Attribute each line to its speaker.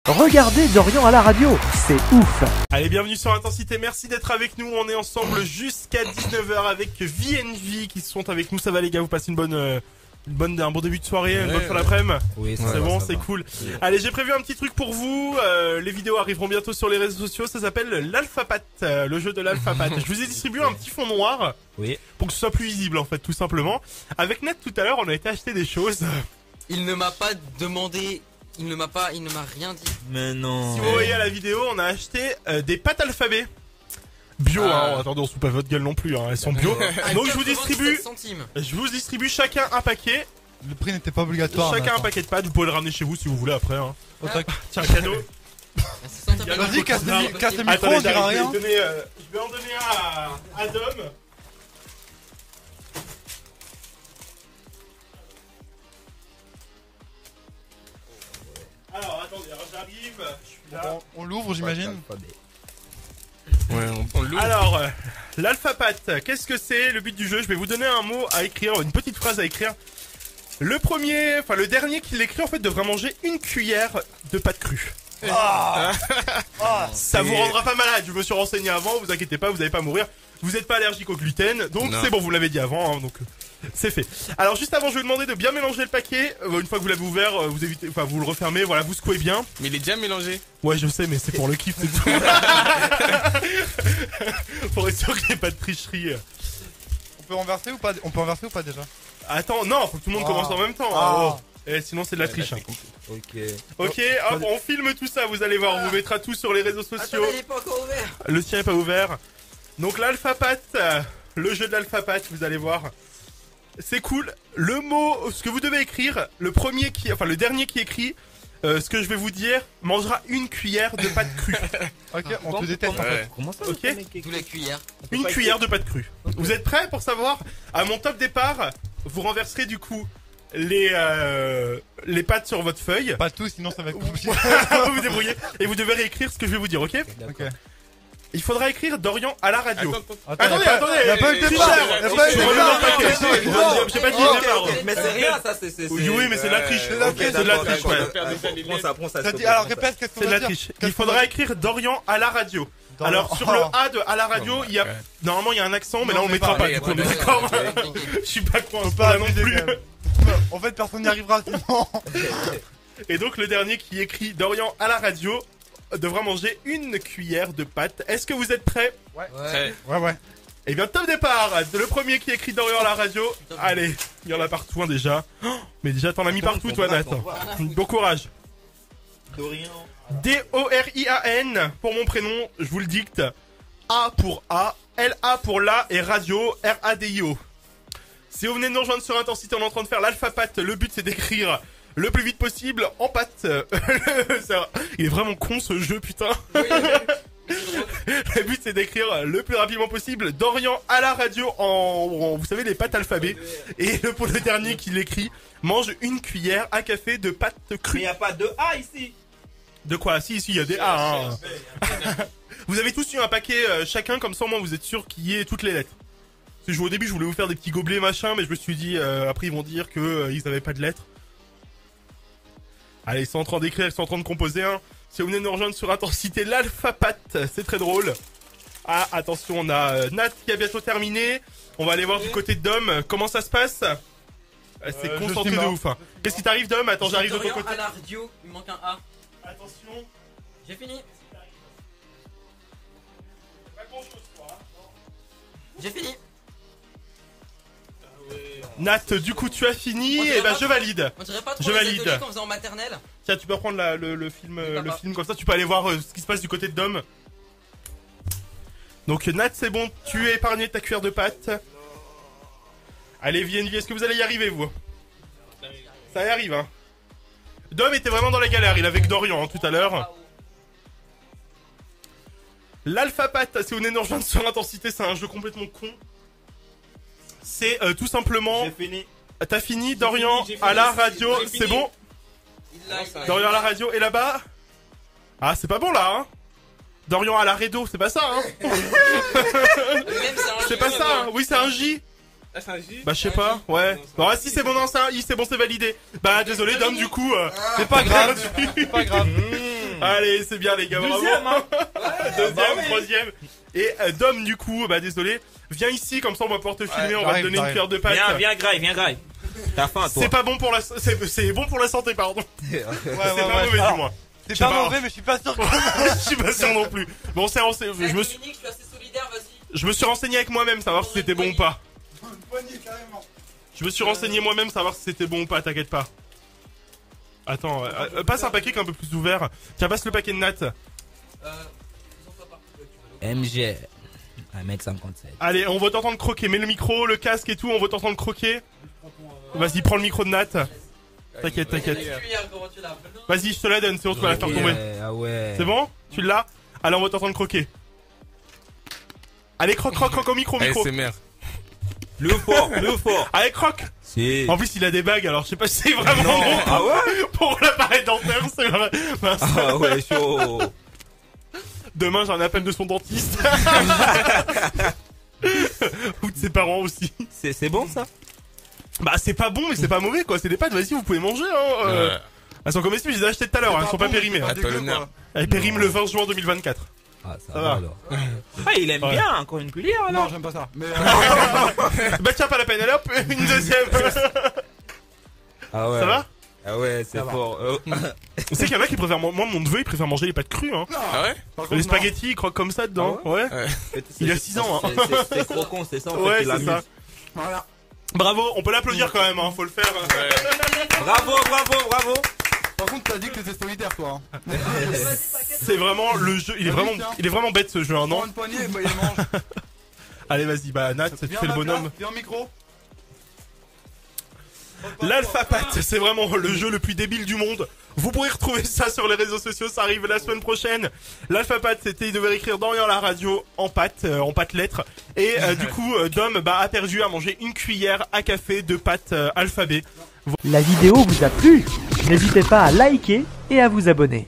Speaker 1: Regardez Dorian à la radio, c'est ouf.
Speaker 2: Allez, bienvenue sur Intensité, merci d'être avec nous, on est ensemble jusqu'à 19h avec VNV qui sont avec nous. Ça va les gars, vous passez un bon début de soirée, une bonne fin d'après-midi.
Speaker 3: Oui,
Speaker 2: c'est bon, c'est cool. Allez, j'ai prévu un petit truc pour vous, les vidéos arriveront bientôt sur les réseaux sociaux, ça s'appelle l'Alphapat, le jeu de l'Alphapat. Je vous ai distribué un petit fond noir, pour que ce soit plus visible en fait, tout simplement. Avec Nat tout à l'heure, on a été acheter des choses.
Speaker 3: Il ne m'a pas demandé... il ne m'a rien dit.
Speaker 4: Mais non.
Speaker 2: Si vous voyez à la vidéo, on a acheté des pâtes alphabet. Bio, hein, attendez, on se fout pas votre gueule non plus, hein, elles sont bio. Donc je vous distribue chacun un paquet.
Speaker 5: Le prix n'était pas obligatoire.
Speaker 2: Chacun un paquet de pâtes, vous pouvez le ramener chez vous si vous voulez après. Hein. Tiens, un cadeau.
Speaker 5: Vas-y, casse le micro,
Speaker 2: attendez,
Speaker 5: on dira rien.
Speaker 2: Je vais en donner un à Dom. Alors attendez, j'arrive, je suis là.
Speaker 5: On l'ouvre, j'imagine.
Speaker 4: Ouais, on l'ouvre.
Speaker 2: Alors, l'Alphapat, qu'est-ce que c'est? Le but du jeu, je vais vous donner un mot à écrire, une petite phrase à écrire. Le dernier qui l'écrit en fait devra manger une cuillère de pâte crue. Ça vous rendra pas malade, je me suis renseigné avant, vous inquiétez pas, vous allez pas mourir. Vous n'êtes pas allergique au gluten, donc c'est bon, vous l'avez dit avant, hein, donc c'est fait. Alors juste avant, je vais vous demander de bien mélanger le paquet. Une fois que vous l'avez ouvert, vous le refermez, voilà, vous secouez bien.
Speaker 4: Mais il est déjà mélangé.
Speaker 2: Ouais, je sais, mais c'est pour le kiff, c'est tout. Pour être sûr qu'il n'y ait pas de tricherie.
Speaker 5: On peut renverser ou pas? On peut renverser ou pas déjà?
Speaker 2: Attends, non, faut que tout le monde commence en même temps. Sinon c'est de la triche.
Speaker 4: Ok,
Speaker 2: hop, on filme tout ça, vous allez voir, on vous mettra tout sur les réseaux sociaux.
Speaker 3: Attends, il est pas encore ouvert.
Speaker 2: Le sien est pas ouvert. Donc l'Alphapat, le jeu de l'Alphapat, vous allez voir. C'est cool. Le mot, ce que vous devez écrire, le dernier qui écrit, ce que je vais vous dire, mangera une cuillère de pâte crue.
Speaker 5: Ok, on te déteste en fait.
Speaker 4: Comment ça?
Speaker 2: Ok.
Speaker 3: Tous les cuillères.
Speaker 2: Une cuillère de pâte crue. Vous êtes prêts pour savoir? À mon top départ, vous renverserez du coup les pâtes sur votre feuille.
Speaker 5: Pas tout, sinon ça va être compliqué.
Speaker 2: Vous vous débrouillez. Et vous devez réécrire ce que je vais vous dire, ok?
Speaker 5: Ok.
Speaker 2: Il faudra écrire Dorian à la radio.
Speaker 5: Attendez,
Speaker 2: attendez,
Speaker 5: y a pas eu de départ.
Speaker 2: Je remets dans le paquet. J'ai pas dit le départ.
Speaker 3: Mais c'est rien, ça, c'est...
Speaker 2: Oui, mais c'est de la triche.
Speaker 5: C'est de la triche,
Speaker 2: ouais.
Speaker 4: Prends ça.
Speaker 5: Alors répète, qu'est-ce
Speaker 2: C'est
Speaker 5: qu'on
Speaker 2: de
Speaker 5: va
Speaker 2: la
Speaker 5: dire?
Speaker 2: triche. Il faudra écrire Dorian à la radio. Alors sur le A de à la radio, il y a normalement il y a un accent, mais là on mettra pas. Du coup, on est d'accord. Je suis pas con, pas non plus.
Speaker 5: En fait, personne n'y arrivera sinon.
Speaker 2: Et donc le dernier qui écrit Dorian à la radio devra manger une cuillère de pâte. Est-ce que vous êtes prêts?
Speaker 5: Ouais.
Speaker 2: Eh bien, top départ. Le premier qui écrit Dorian à la radio. Allez, il y en a partout hein, déjà. Mais déjà, t'en as mis partout, toi, Nat. Bon courage.
Speaker 4: Dorian.
Speaker 2: D-O-R-I-A-N pour mon prénom, je vous le dicte. A pour A, L-A pour la et radio, R-A-D-I-O. Si vous venez de nous rejoindre sur Intensité, on est en train de faire l'Alphapat. Le but, c'est d'écrire le plus vite possible en pâte. Il est vraiment con ce jeu, putain. Le but c'est d'écrire le plus rapidement possible Dorian à la radio en vous savez les pâtes alphabet. Et pour le dernier qui l'écrit mange une cuillère à café de pâte crue.
Speaker 4: Mais y a pas de A ici.
Speaker 2: De quoi? Si il y a des A hein. Vous avez tous eu un paquet chacun, comme ça au moins vous êtes sûr qu'il y ait toutes les lettres. Parce que au début je voulais vous faire des petits gobelets machin, mais je me suis dit après ils vont dire que ils avaient pas de lettres. Allez, ils sont en train d'écrire, ils sont en train de composer hein. Si vous venez de nous rejoindre sur Intensité, l'Alphapat, c'est très drôle. Ah, attention, on a Nat qui a bientôt terminé. On va aller voir du côté de Dom. Comment ça se passe? C'est concentré de ouf. Hein. Qu'est-ce qui t'arrive, Dom? Attends, j'arrive de ton côté.
Speaker 3: à la radio, il manque un A.
Speaker 2: Attention.
Speaker 3: J'ai fini.
Speaker 2: Pas grand-chose, toi.
Speaker 3: J'ai fini.
Speaker 2: Nat, du coup, tu as fini. Et ben, je valide.
Speaker 3: On dirait pas trop
Speaker 2: Je valide.
Speaker 3: comme faisait en maternelle.
Speaker 2: Tiens, tu peux prendre le film comme ça, tu peux aller voir ce qui se passe du côté de Dom. Donc Nat, c'est bon, tu es épargné de ta cuillère de pâte. Allez, VNV, est-ce que vous allez y arriver, vous? Ça y arrive, hein. Dom était vraiment dans la galère, il est avec Dorian hein, tout à l'heure. L'Alphapat, si vous venez de nous rejoindre sur Intensité, c'est un jeu complètement con. C'est tout simplement...
Speaker 4: J'ai fini.
Speaker 2: T'as fini, Dorian, à la radio, c'est bon? Dorian à la radio et là-bas. Ah c'est pas bon là hein. Dorian à la radio, c'est pas ça hein. C'est pas ça hein. Oui c'est un J.
Speaker 4: Ah, c'est un J?
Speaker 2: Bah je sais pas, ouais. Bon si c'est bon non c'est un I, c'est bon c'est validé. Bah désolé Dom du coup
Speaker 5: C'est pas grave, c'est pas grave.
Speaker 2: Allez, c'est bien les gars, bravo.
Speaker 4: Deuxième, hein.
Speaker 2: Deuxième,
Speaker 4: oui.
Speaker 2: troisième. Et Dom, du coup, bah désolé, viens ici, comme ça on va pouvoir te filmer, on va te
Speaker 5: j'arrive,
Speaker 2: donner une
Speaker 5: j'arrive.
Speaker 2: cuillère de pâte.
Speaker 4: Viens, Graille, viens, Graille. T'as faim, toi.
Speaker 2: C'est pas bon pour la, c'est bon pour la santé, pardon.
Speaker 5: Ouais,
Speaker 2: C'est pas mauvais,
Speaker 5: Alors,
Speaker 2: du moins.
Speaker 5: C'est
Speaker 2: Je sais
Speaker 5: pas
Speaker 2: pas.
Speaker 5: mauvais, mais je suis pas sûr que.
Speaker 2: Je suis pas sûr non plus. Bon, je me suis,
Speaker 3: Dominique, je suis assez solidaire, vas-y.
Speaker 2: je me suis renseigné avec moi-même, savoir si c'était bon ou pas.
Speaker 5: Une poignée, carrément.
Speaker 2: Je me suis renseigné moi-même, savoir si c'était bon ou pas, t'inquiète pas. Attends, passe un paquet qui est un peu plus ouvert. Tiens, passe le paquet de nattes.
Speaker 4: MG. 1m57.
Speaker 2: Allez, on va t'entendre croquer. Mets le micro, le casque et tout, on va t'entendre croquer. Vas-y, prends le micro de Nat. T'inquiète, t'inquiète. Vas-y, je te la donne, c'est bon, tu vas la faire tomber.
Speaker 4: Ah ouais.
Speaker 2: C'est bon? Tu l'as? Allez, on va t'entendre croquer. Allez, croque, croque, croque au micro, micro.
Speaker 6: ASMR.
Speaker 4: Plus fort.
Speaker 2: Allez, croque.
Speaker 4: C'est.
Speaker 2: En plus, il a des bagues, alors je sais pas si c'est vraiment
Speaker 4: Non,
Speaker 2: bon
Speaker 4: ah ouais?
Speaker 2: pour l'appareil dentaire, c'est vrai. Mince.
Speaker 4: Ah ouais, chaud.
Speaker 2: Demain, j'ai un appel de son dentiste. Ou de ses parents aussi.
Speaker 4: C'est bon ça?
Speaker 2: Bah, c'est pas bon, mais c'est pas mauvais, quoi. C'est des pâtes, vas-y, vous pouvez manger, hein.
Speaker 6: Ouais.
Speaker 2: Elles sont comestibles, je les ai achetées tout à l'heure, elles sont pas périmées. Hein.
Speaker 6: Attends, le nerf.
Speaker 2: Elles périment le 20 juin 2024.
Speaker 4: Ah, ça
Speaker 2: Ça
Speaker 4: va
Speaker 2: va.
Speaker 4: alors.
Speaker 7: Ah, il aime
Speaker 2: Ouais.
Speaker 7: bien, encore une cuillère alors.
Speaker 5: Non, j'aime pas ça. Mais
Speaker 2: Bah, tiens, pas la peine, allez hop, une deuxième.
Speaker 4: Ah ouais.
Speaker 2: Ça va?
Speaker 4: Ah ouais, c'est
Speaker 5: Ça va.
Speaker 4: fort.
Speaker 2: On sait qu'il y en a qui préfèrent, moi, mon neveu, il préfère manger les pâtes crues, hein.
Speaker 6: Ah ouais?
Speaker 5: par contre,
Speaker 2: Les
Speaker 5: non.
Speaker 2: spaghettis, il croque comme ça dedans. Ouais. Il a 6 ans, hein.
Speaker 4: C'est croquant, c'est ça en
Speaker 2: Ouais,
Speaker 4: fait.
Speaker 2: c'est ça.
Speaker 5: Voilà.
Speaker 2: Bravo, on peut l'applaudir quand même, hein. Faut le faire.
Speaker 4: Bravo.
Speaker 5: Par contre, t'as dit que t'étais solitaire, toi. Hein.
Speaker 2: C'est vraiment le jeu, il est vraiment bête ce jeu, hein, non?
Speaker 5: Prends une poignée, bah, il mange.
Speaker 2: Allez, vas-y, bah, Nat, tu
Speaker 5: Viens,
Speaker 2: fais le
Speaker 5: Nat,
Speaker 2: bonhomme.
Speaker 5: là, viens au micro.
Speaker 2: L'Alphapat, c'est vraiment le jeu le plus débile du monde. Vous pourrez retrouver ça sur les réseaux sociaux, ça arrive la semaine prochaine. L'Alphapat, c'était, il devait écrire Dorian la radio en pâte lettres. Et du coup, Dom a perdu à manger une cuillère à café de pâte alphabet.
Speaker 1: La vidéo vous a plu? N'hésitez pas à liker et à vous abonner.